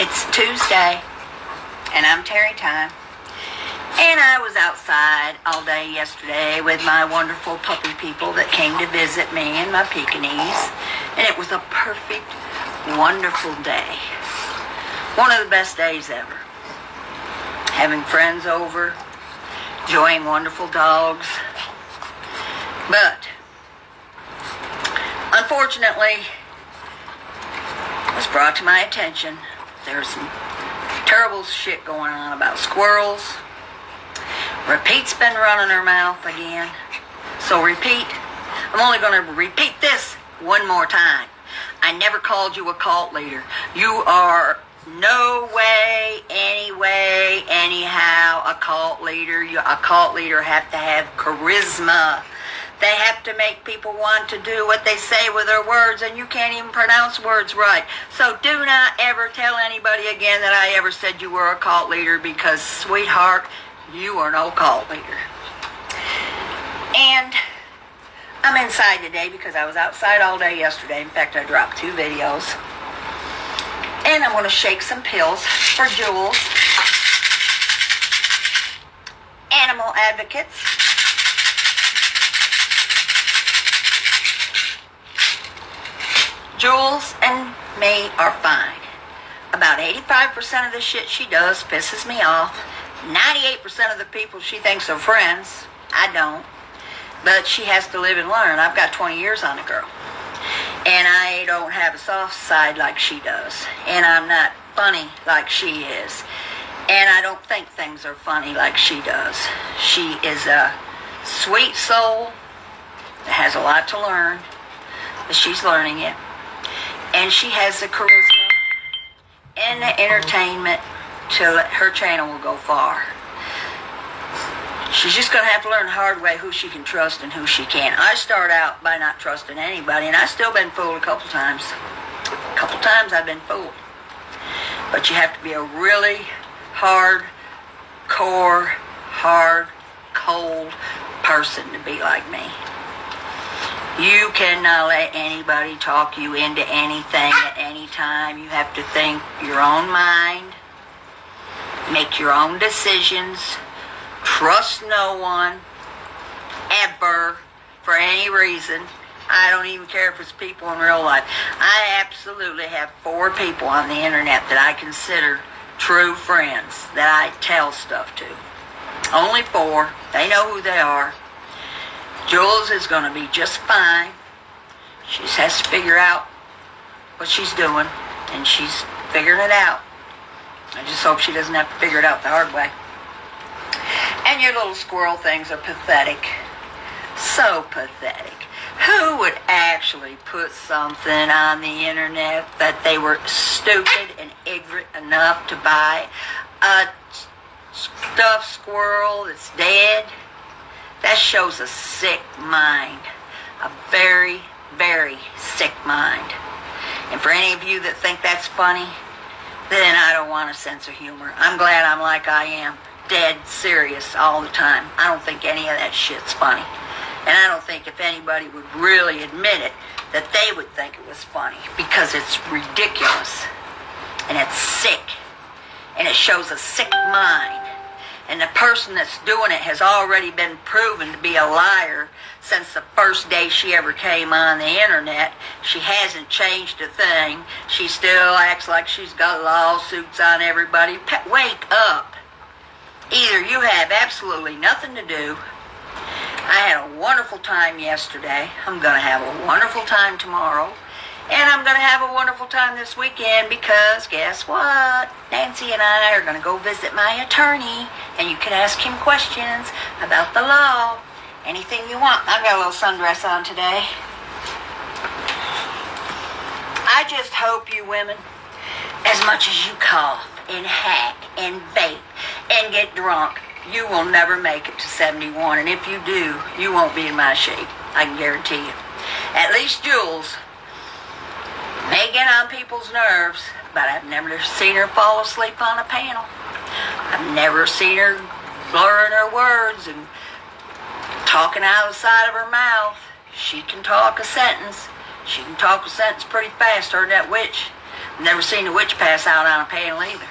It's Tuesday, and I'm Terrietime. And I was outside all day yesterday with my wonderful puppy people that came to visit me and my Pekingese. And it was a perfect, wonderful day. One of the best days ever. Having friends over, enjoying wonderful dogs. But, unfortunately, it was brought to my attention there's some terrible shit going on about squirrels. Repeat's been running her mouth again. So Repeat, I'm only going to repeat this one more time. I never called you a cult leader. You are no way, anyway, anyhow a cult leader. A cult leader have to have charisma. They have to make people want to do what they say with their words, and you can't even pronounce words right. So do not ever tell anybody again that I ever said you were a cult leader, because, sweetheart, you are no cult leader. And I'm inside today because I was outside all day yesterday. In fact, I dropped 2 videos. And I'm going to shake some pills for Jules. Animal advocates. Jules and me are fine. About 85% of the shit she does pisses me off. 98% of the people she thinks are friends, I don't. But she has to live and learn. I've got 20 years on the girl. And I don't have a soft side like she does. And I'm not funny like she is. And I don't think things are funny like she does. She is a sweet soul that has a lot to learn. But she's learning it. And she has the charisma and the entertainment to let her channel will go far. She's just going to have to learn the hard way who she can trust and who she can't. I start out by not trusting anybody, and I've still been fooled a couple times. A couple times I've been fooled. But you have to be a really hard, cold person to be like me. You cannot let anybody talk you into anything at any time. You have to think your own mind, make your own decisions, trust no one, ever, for any reason. I don't even care if it's people in real life. I absolutely have 4 people on the internet that I consider true friends, that I tell stuff to. Only 4. They know who they are. Jules is going to be just fine. She just has to figure out what she's doing, and she's figuring it out. I just hope she doesn't have to figure it out the hard way. And your little squirrel things are pathetic. So pathetic. Who would actually put something on the internet that they were stupid and ignorant enough to buy a stuffed squirrel that's dead? That shows a sick mind. A very, very sick mind. And for any of you that think that's funny, then I don't want a sense of humor. I'm glad I'm like I am. Dead serious all the time. I don't think any of that shit's funny. And I don't think if anybody would really admit it, that they would think it was funny. Because it's ridiculous. And it's sick. And it shows a sick mind. And the person that's doing it has already been proven to be a liar since the first day she ever came on the internet. She hasn't changed a thing. She still acts like she's got lawsuits on everybody. Wake up. Either you have absolutely nothing to do. I had a wonderful time yesterday. I'm going to have a wonderful time tomorrow. And I'm going to have a wonderful time this weekend because, guess what? Nancy and I are going to go visit my attorney, and you can ask him questions about the law. Anything you want. I've got a little sundress on today. I just hope you women, as much as you cough and hack and vape and get drunk, you will never make it to 71. And if you do, you won't be in my shape. I can guarantee you. At least Jules may get on people's nerves, but I've never seen her fall asleep on a panel. I've never seen her blurring her words and talking out of the side of her mouth. She can talk a sentence. She can talk a sentence pretty fast. Heard that witch Never seen a witch pass out on a panel either.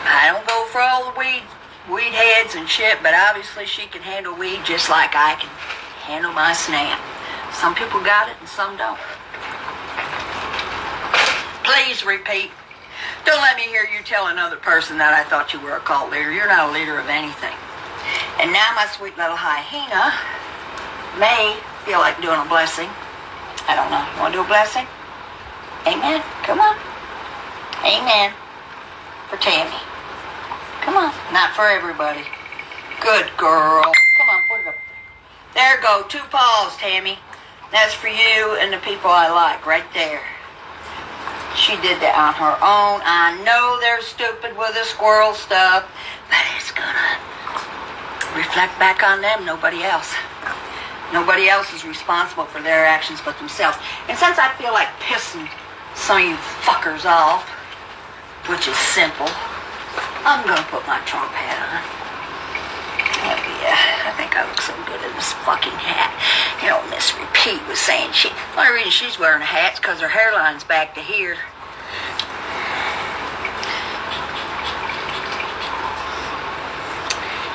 I don't go for all the weed heads and shit, but obviously she can handle weed just like I can handle my snap. Some people got it and some don't. Please repeat. Don't let me hear you tell another person that I thought you were a cult leader. You're not a leader of anything. And now my sweet little hyena may feel like doing a blessing. I don't know. You want to do a blessing? Amen. Come on. Amen. For Tammy. Come on. Not for everybody. Good girl. Come on, put it up there. There go. 2 paws, Tammy. That's for you and the people I like right there. She did that on her own. I know they're stupid with the squirrel stuff, but it's gonna reflect back on them, nobody else. Nobody else is responsible for their actions but themselves. And since I feel like pissing some of you fuckers off, which is simple, I'm gonna put my Trump hat on. Oh yeah, I think I look so good in this fucking hat. You know, Miss Repeat was saying the only reason she's wearing a hat's because her hairline's back to here.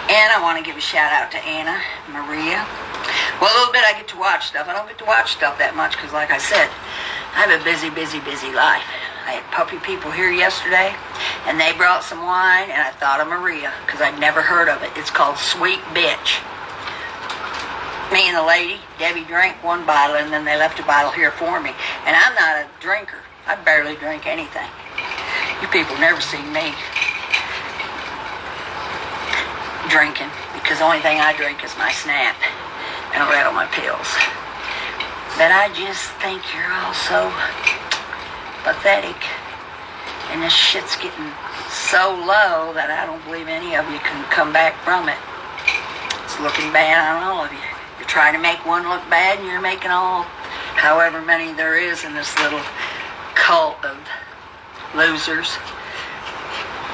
And I want to give a shout out to Anna, Maria. Well, a little bit I get to watch stuff. I don't get to watch stuff that much because, like I said, I have a busy, busy, busy life. I had puppy people here yesterday, and they brought some wine, and I thought of Maria because I'd never heard of it. It's called Sweet Bitch. Me and the lady, Debbie, drank 1 bottle, and then they left a bottle here for me. And I'm not a drinker. I barely drink anything. You people never seen me drinking because the only thing I drink is my snap and I rattle my pills. But I just think you're all so pathetic, and this shit's getting so low that I don't believe any of you can come back from it. It's looking bad on all of you. You're trying to make one look bad, and you're making all, however many there is in this little cult of losers.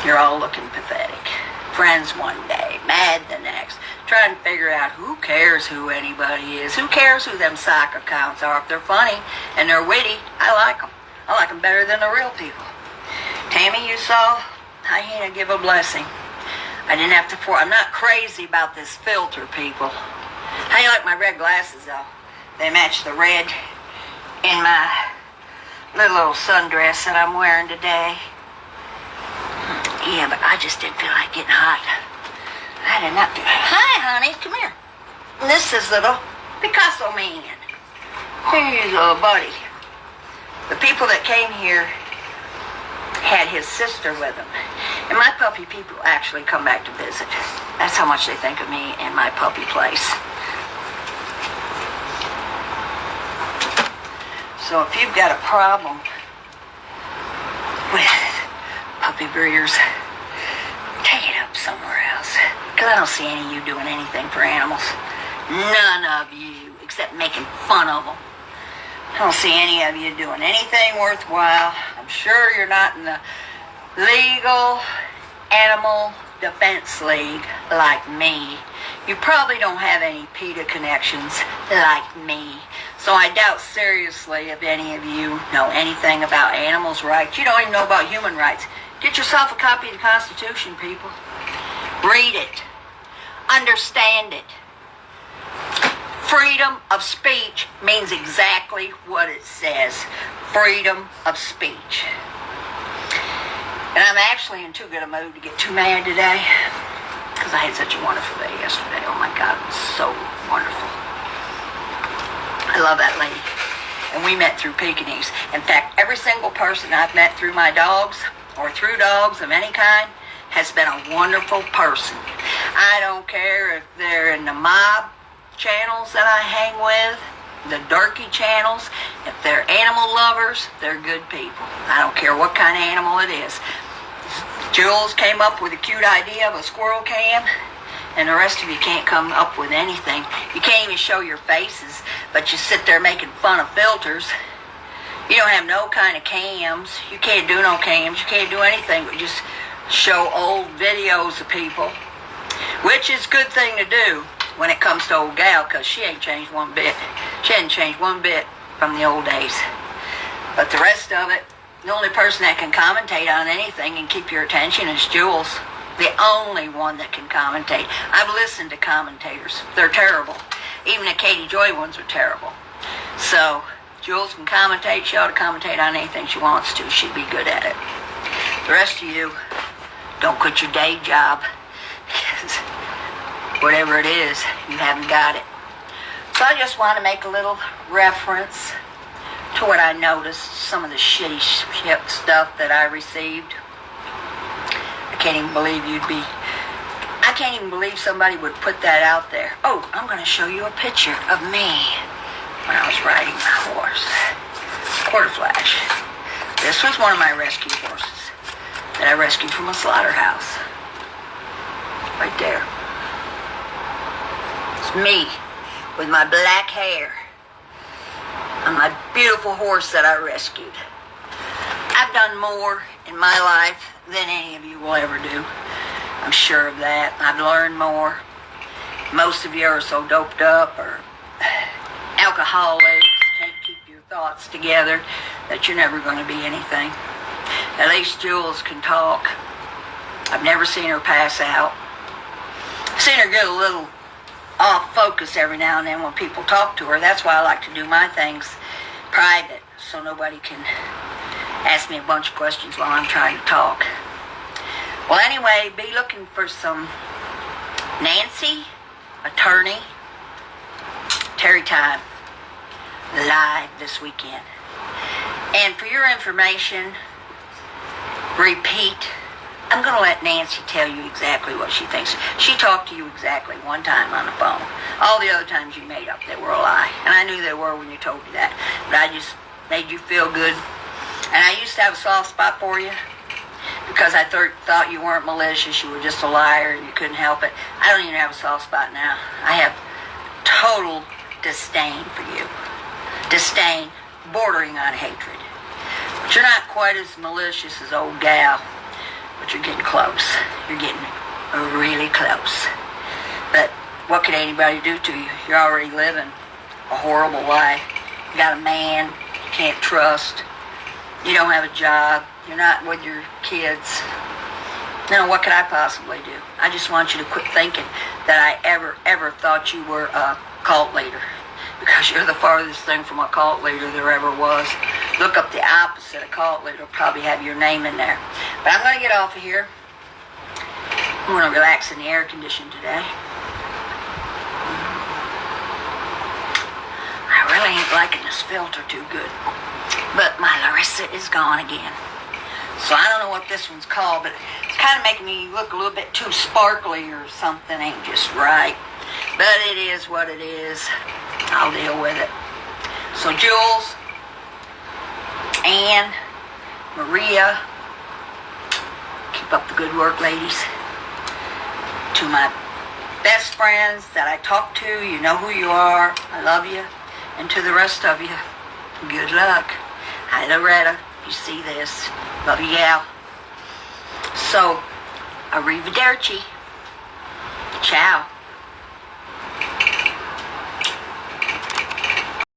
You're all looking pathetic. Friends one day, mad the next, trying to figure out who cares who anybody is, who cares who them sock accounts are. If they're funny and they're witty, I like them. I like them better than the real people. Tammy, you saw hyena give a blessing. I didn't have to I'm not crazy about this filter, people. How you like my red glasses, though? They match the red in my little sundress that I'm wearing today. Yeah, but I just didn't feel like getting hot. I did not feel... Hi, honey. Come here. This is little Picasso man. He's a buddy. The people that came here had his sister with them. And my puppy people actually come back to visit. That's how much they think of me and my puppy place. So if you've got a problem with puppy breeders, take it up somewhere else. Because I don't see any of you doing anything for animals. None of you, except making fun of them. I don't see any of you doing anything worthwhile. I'm sure you're not in the legal animal defense league like me. You probably don't have any PETA connections like me. So I doubt seriously if any of you know anything about animals' rights. You don't even know about human rights. Get yourself a copy of the Constitution, people. Read it. Understand it. Freedom of speech means exactly what it says. Freedom of speech. And I'm actually in too good a mood to get too mad today because I had such a wonderful day yesterday. Oh my God, it was so wonderful. I love that lady. And we met through Pekingese. In fact, every single person I've met through my dogs or through dogs of any kind has been a wonderful person. I don't care if they're in the mob channels that I hang with, the dorky channels. If they're animal lovers, they're good people. I don't care what kind of animal it is. Jules came up with a cute idea of a squirrel cam, and the rest of you can't come up with anything. You can't even show your faces, but you sit there making fun of filters. You don't have no kind of cams. You can't do no cams. You can't do anything but just show old videos of people, which is a good thing to do when it comes to old gal, because she ain't changed one bit. She hasn't changed one bit from the old days. But the rest of it, The only person that can commentate on anything and keep your attention is Jules. The only one that can commentate. I've listened to commentators. They're terrible. Even the Katie Joy ones are terrible. So, Jules can commentate. She ought to commentate on anything she wants to. She'd be good at it. The rest of you, don't quit your day job. Because whatever it is, you haven't got it. So I just want to make a little reference to what I noticed, some of the shitty shit stuff that I received. I can't even believe I can't even believe somebody would put that out there. Oh, I'm going to show you a picture of me when I was riding my horse. Quarter flash. This was one of my rescue horses that I rescued from a slaughterhouse. Right there. It's me with my black hair on my beautiful horse that I rescued. I've done more in my life than any of you will ever do. I'm sure of that. I've learned more. Most of you are so doped up or alcoholics, can't keep your thoughts together, that you're never going to be anything. At least Jules can talk. I've never seen her pass out. I've seen her get a little off focus every now and then when people talk to her. That's why I like to do my things private, so nobody can ask me a bunch of questions while I'm trying to talk. Well, anyway, be looking for some Nancy, attorney, Terrietime, live this weekend. And for your information, repeat, I'm going to let Nancy tell you exactly what she thinks. She talked to you exactly one time on the phone. All the other times you made up, they were a lie. And I knew they were when you told me that. But I just made you feel good. And I used to have a soft spot for you because I thought you weren't malicious. You were just a liar and you couldn't help it. I don't even have a soft spot now. I have total disdain for you. Disdain, bordering on hatred. But you're not quite as malicious as old gal. But you're getting close. You're getting really close. But what could anybody do to you? You're already living a horrible life. You got a man you can't trust. You don't have a job. You're not with your kids. Now, what could I possibly do? I just want you to quit thinking that I ever thought you were a cult leader. Because you're the farthest thing from a cult leader there ever was. Look up the opposite of cult leader. It'll probably have your name in there. But I'm going to get off of here. I'm going to relax in the air condition today. I really ain't liking this filter too good. But my Larissa is gone again. So I don't know what this one's called, but it's kind of making me look a little bit too sparkly or something. Ain't just right. But it is what it is. I'll deal with it. So Jules, Anne, Maria, keep up the good work, ladies. To my best friends that I talk to, you know who you are. I love you. And to the rest of you, good luck. Hi, Loretta. You see this. Love you, gal. So, arrivederci. Ciao.